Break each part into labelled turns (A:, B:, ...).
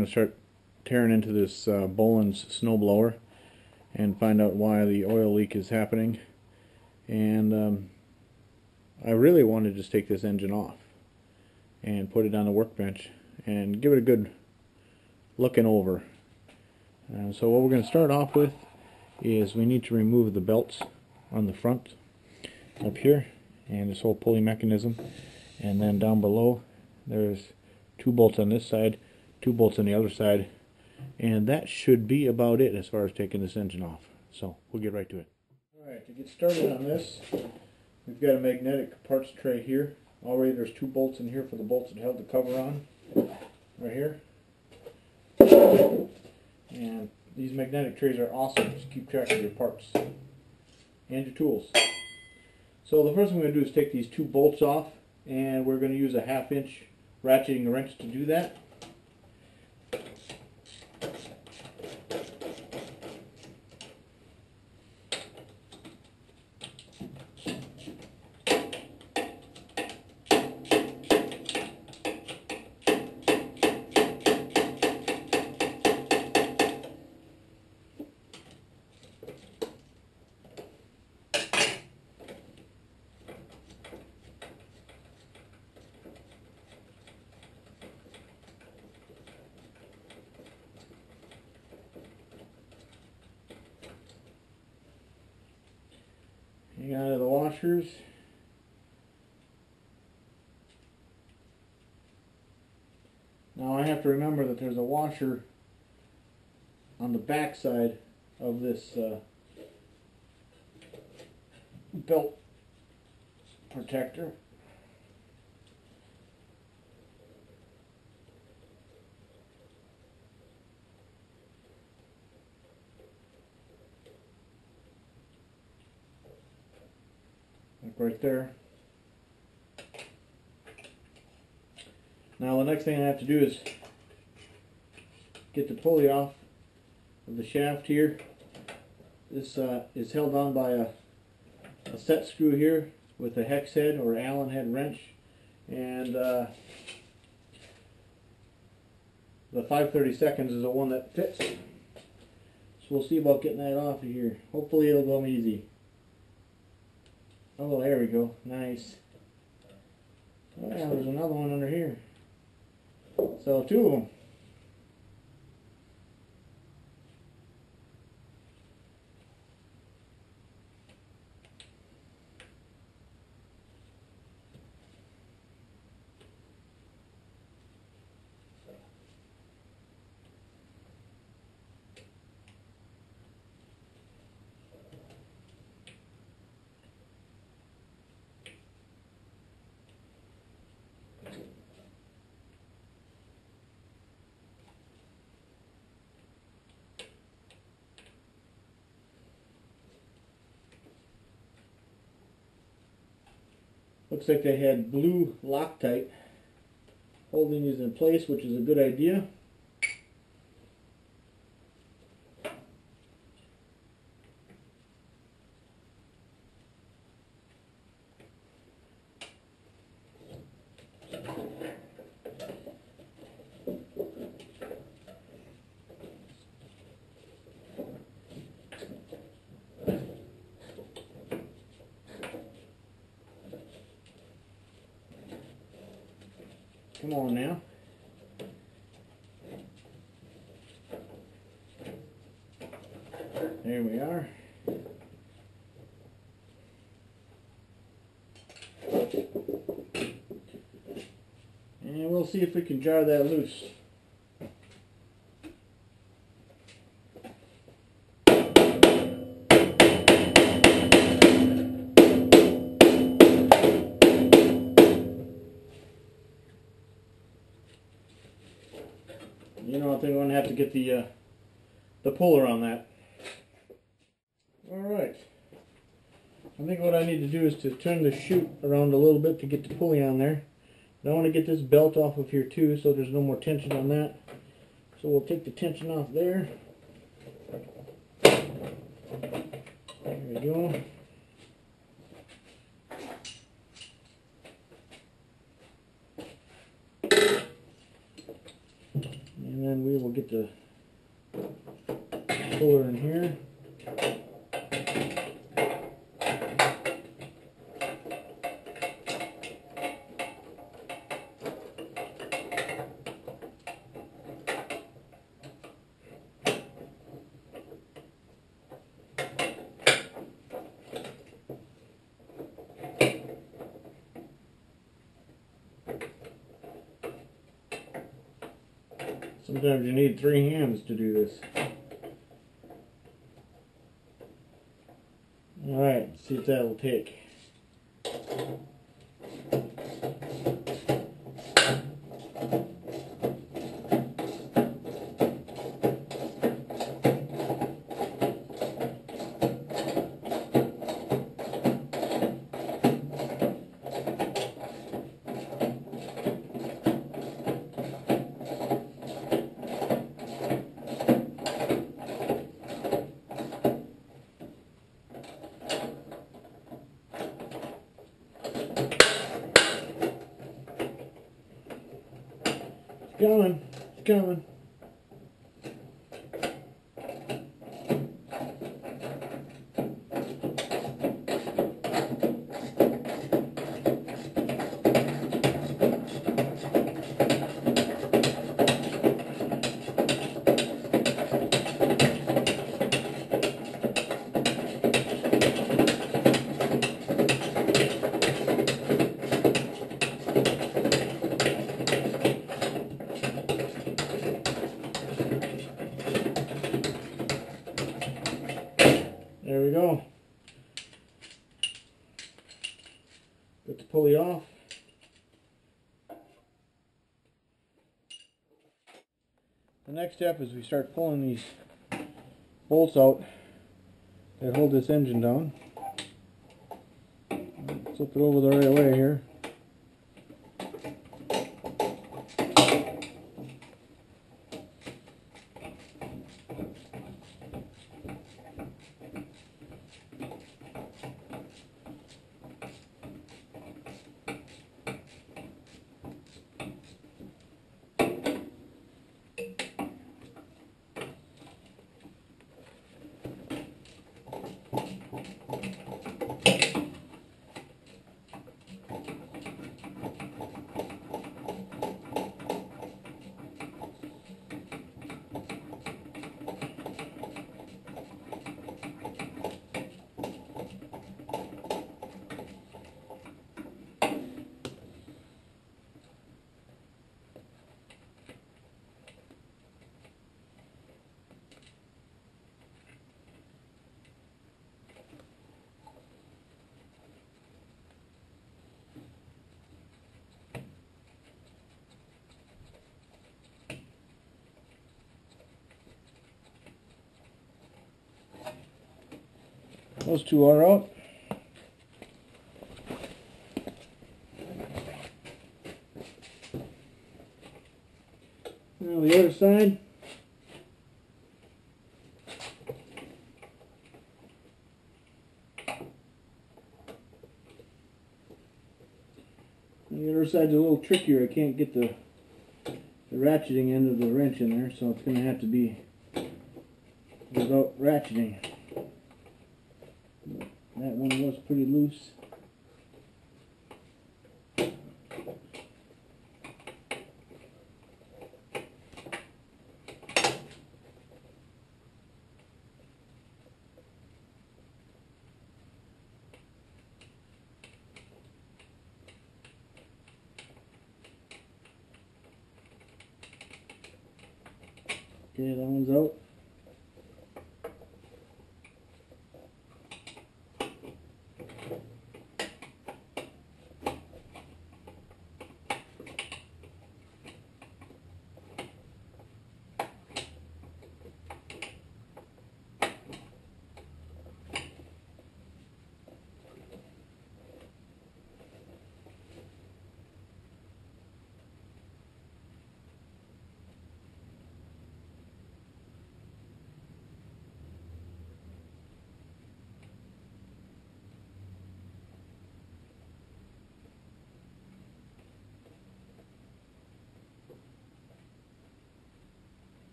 A: going to start tearing into this Bolens snowblower and find out why the oil leak is happening. And I really want to just take this engine off and put it on the workbench and give it a good looking over. So what we're going to start off with is we need to remove the belts on the front up here and this whole pulley mechanism, and then down below there's 2 bolts on this side, 2 bolts on the other side, and that should be about it as far as taking this engine off. So we'll get right to it. Alright, to get started on this, we've got a magnetic parts tray here. Already there's 2 bolts in here for the bolts that held the cover on, right here. And these magnetic trays are awesome to keep track of your parts and your tools. So the first thing we're going to do is take these 2 bolts off, and we're going to use a 1/2 inch ratcheting wrench to do that. Hang out of the washers. Now I have to remember that there's a washer on the back side of this belt protector. Like right there. Now the next thing I have to do is get the pulley off of the shaft here. This is held on by a set screw here with a hex head or Allen head wrench, and the 5/32 is the one that fits. So we'll see about getting that off of here. Hopefully it'll go easy. Oh, there we go. Nice. Oh, yeah, there's another one under here. So 2 of them. Looks like they had blue Loctite holding these in place, which is a good idea. Come on now. There we are. And we'll see if we can jar that loose. You know, I think I'm going to have to get the puller on that. Alright. I think what I need to do is to turn the chute around a little bit to get the pulley on there. And I want to get this belt off of here too, so there's no more tension on that. So we'll take the tension off there. There we go. And then we get the puller in here. Sometimes you need 3 hands to do this. Alright, see what that will take. It's coming. There we go. Got the pulley off. The next step is we start pulling these bolts out that hold this engine down. Flip it over the right way here. Those two are out. Now the other side. The other side's a little trickier. I can't get the ratcheting end of the wrench in there, so it's going to have to be without ratcheting. That one was pretty loose. Okay, that one's out.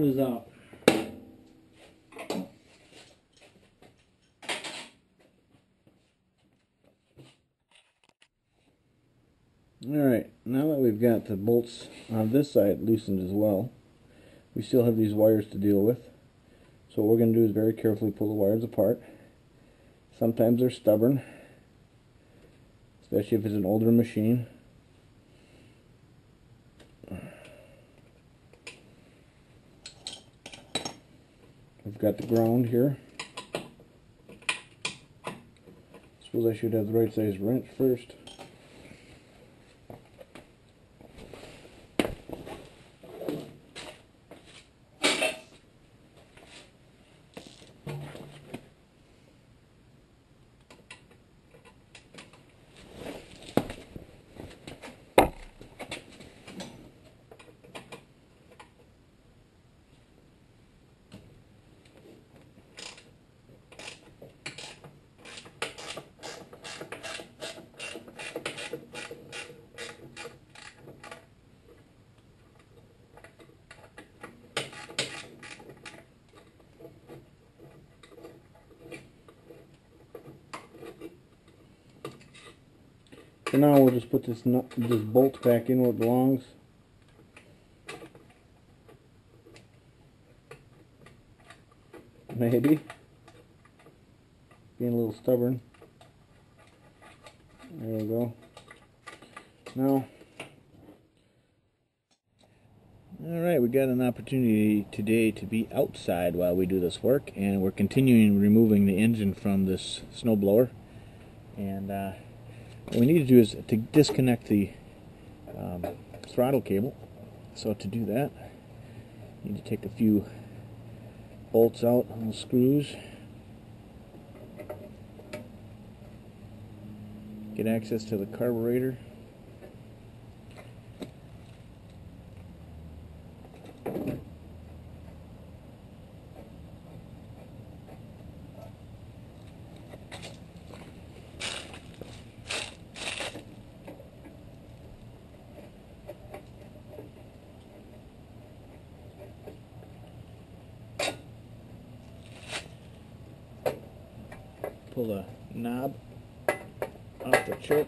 A: is out. Alright, now that we've got the bolts on this side loosened as well, we still have these wires to deal with. So what we're going to do is very carefully pull the wires apart. Sometimes they're stubborn, especially if it's an older machine. We've got the ground here. Suppose I should have the right size wrench first. So now we'll just put this bolt back in where it belongs. Maybe. Being a little stubborn. There we go. Now, alright, we got an opportunity today to be outside while we do this work, and we're continuing removing the engine from this snowblower. And what we need to do is to disconnect the throttle cable. So to do that, you need to take a few bolts out on the screws, get access to the carburetor, pull the knob off the choke.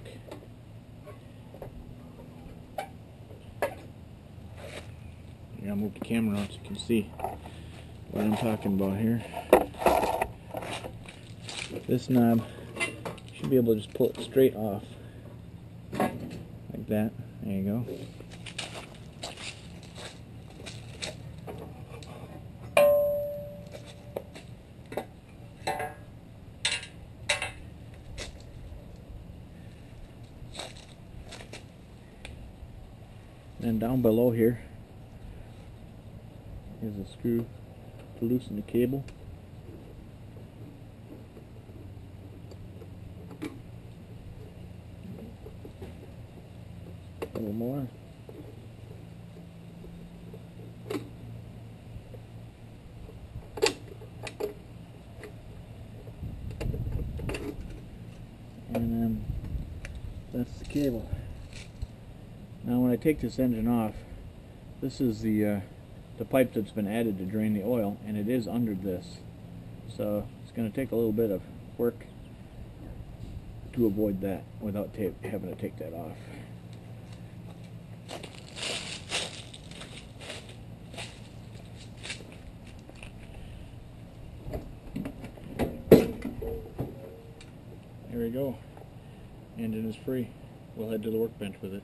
A: I'll move the camera out so you can see what I'm talking about here. This knob, you should be able to just pull it straight off like that. There you go. And down below here is a screw to loosen the cable. A little more. And then that's the cable. Now when I take this engine off, this is the pipe that's been added to drain the oil, and it is under this. So it's going to take a little bit of work to avoid that without having to take that off. There we go. Engine is free. We'll head to the workbench with it.